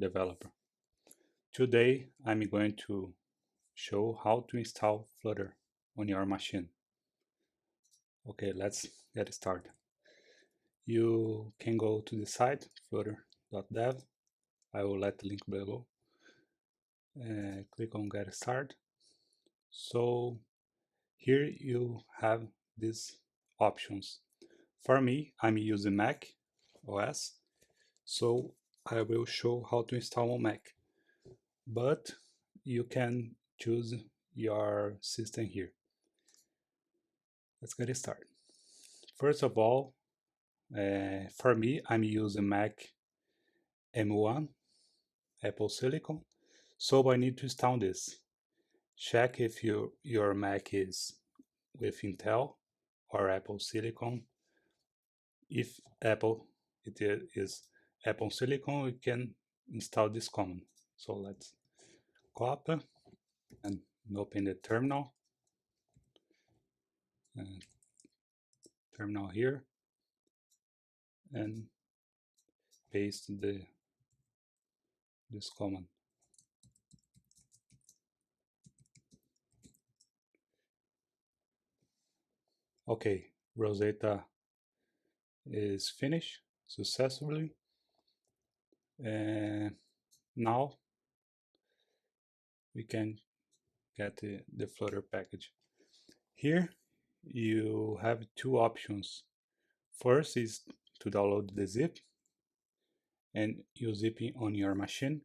developer. Today I'm going to show how to install Flutter on your machine. Okay, let's get started. You can go to the site flutter.dev. I will let the link below. Click on Get Started. So here you have these options. For me, I'm using Mac OS, so I will show how to install on Mac. But you can choose your system here. Let's get started. First of all, for me, I'm using Mac M1, Apple Silicon, so I need to install this. Check if your Mac is with Intel or Apple Silicon. If it is Apple Silicon, we can install this command. So let's copy and open the terminal. Terminal here, and paste this command. Okay, Rosetta is finished successfully. And now we can get the Flutter package. Here you have two options. First is to download the zip and you zip it on your machine,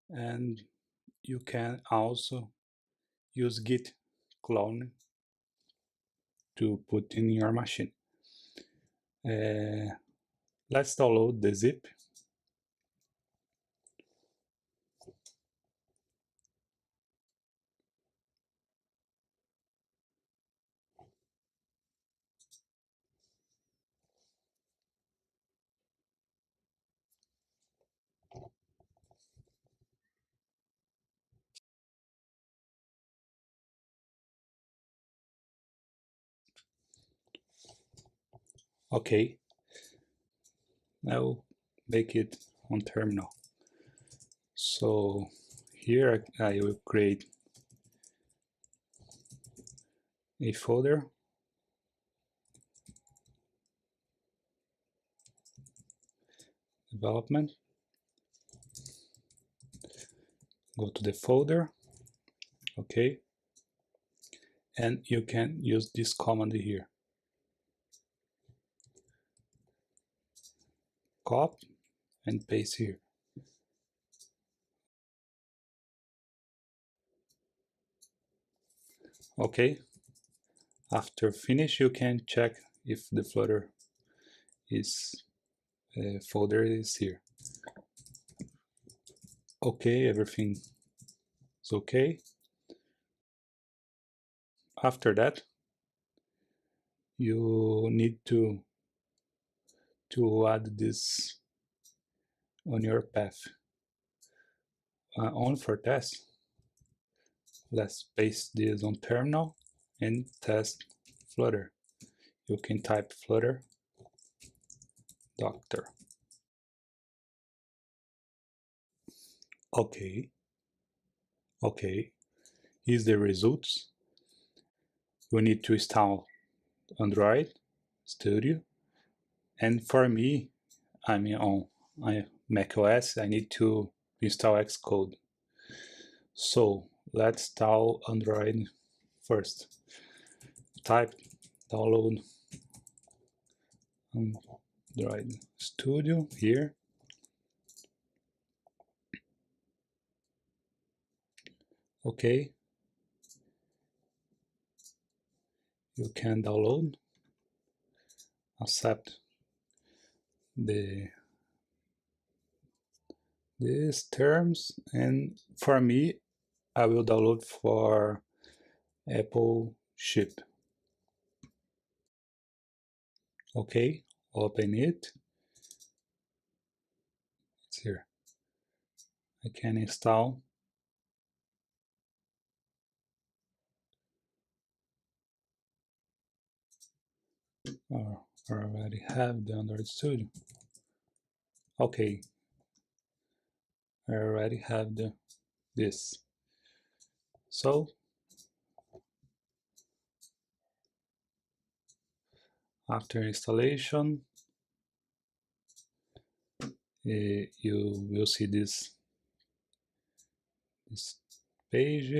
and you can also use git clone to put in your machine. Let's download the zip. Okay, now make it on terminal. So here I will create a folder, development, go to the folder, okay, and you can use this command here. Copy and paste here. Okay, after finish you can check if the Flutter is folder is here. Okay, everything is okay. After that, you need to add this on your path. On for test, let's paste this on terminal and test Flutter. You can type Flutter doctor. Okay, here's the results. We need to install Android Studio, and for me, I'm on Mac OS. I need to install Xcode. So let's install Android first. Type download Android Studio here. Okay, you can download, accept these terms, and for me I will download for Apple Ship. Okay, open it. It's here. I can install. Or already have the Android Studio. Okay, I already have this. So after installation, you will see this page.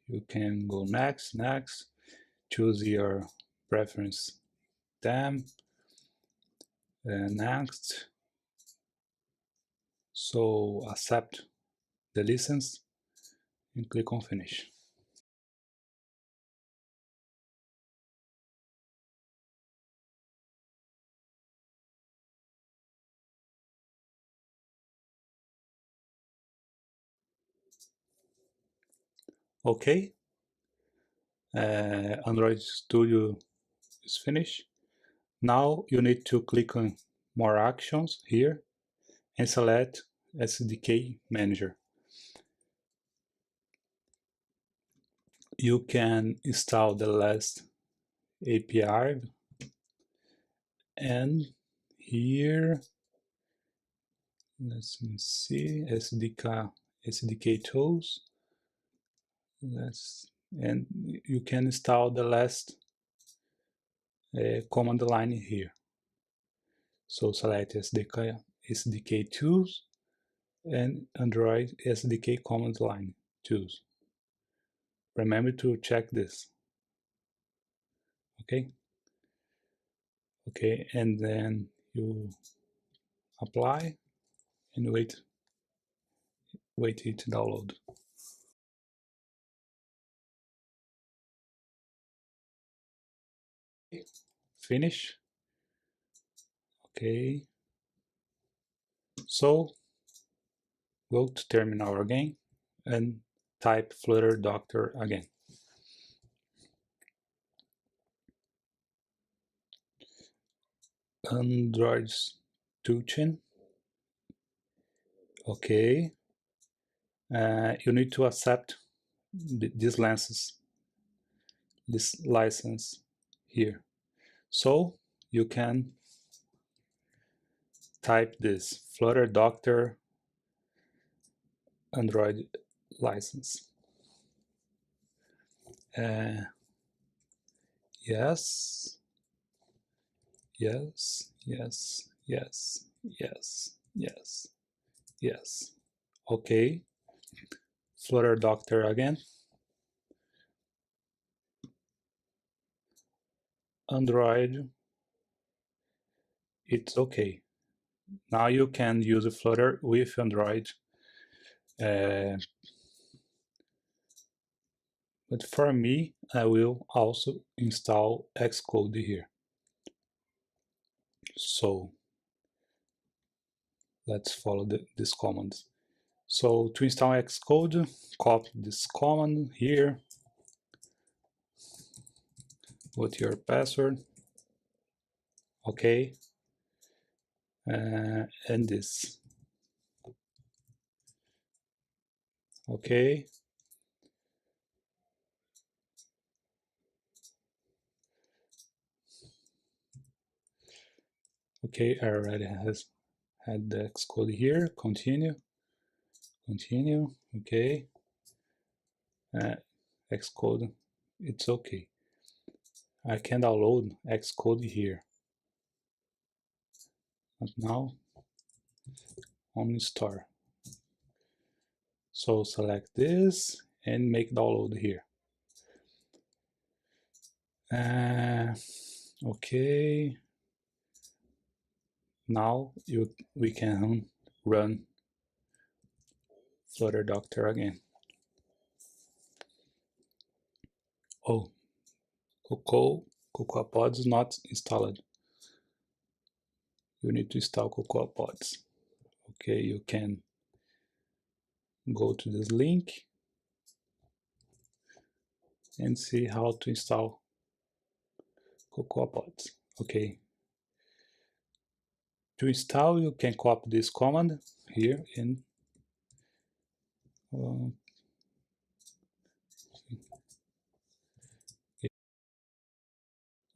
You can go next, choose your preference theme, next. So accept the license and click on finish. Okay, Android Studio is finished. Now you need to click on more actions here and select SDK Manager. You can install the last API, and here let's see SDK tools. And you can install the last command line here. So select SDK tools and Android SDK command line tools. Remember to check this. Okay. Okay, and then you apply and wait it to download. Finish. Okay. So go to terminal again and type Flutter Doctor again. Android toolchain. Okay. You need to accept this license here. So you can type this Flutter Doctor Android license. Yes, yes, yes, yes, yes, yes, yes. Okay. Flutter Doctor again. Android. It's okay. Now you can use Flutter with Android. But for me, I will also install Xcode here. So let's follow this command. So to install Xcode, copy this command here, put your password, okay, and this, okay. Okay, I already had the Xcode here. Continue, okay. Xcode, it's okay. I can download Xcode here. But now on store. So select this and make download here. Okay. Now we can run Flutter Doctor again. Oh, Cocoa Pods is not installed. You need to install Cocoa Pods. Okay, you can go to this link and see how to install Cocoa Pods. Okay. To install, you can copy this command here in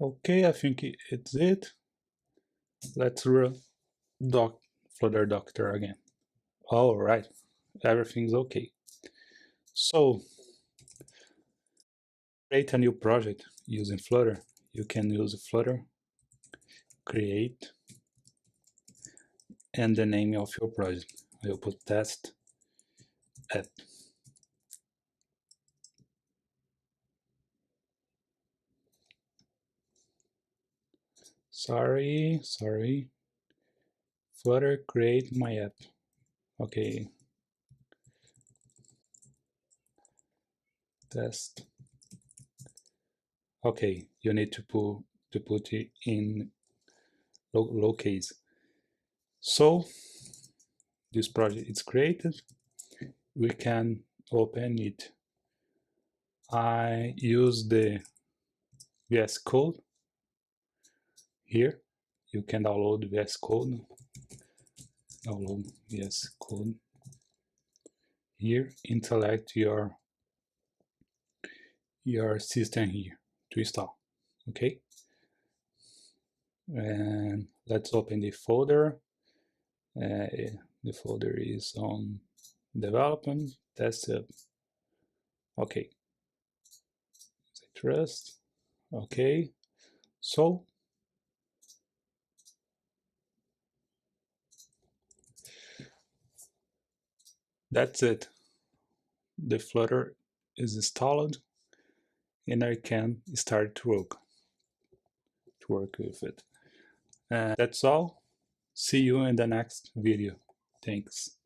okay, I think it's it. Let's run Flutter Doctor again. All right. everything's okay. So create a new project using Flutter. You can use Flutter, create, and the name of your project. I will put test app. Sorry. Flutter create my app. Okay, test. Okay, you need to put it in lowercase. So this project is created. We can open it. I use the VS Code here. You can download VS Code. Download VS Code here. And select your system here to install. Okay. And let's open the folder. The folder is on development, test. Okay, trust. Okay, so that's it. The Flutter is installed, and I can start to work with it. And that's all. See you in the next video. Thanks.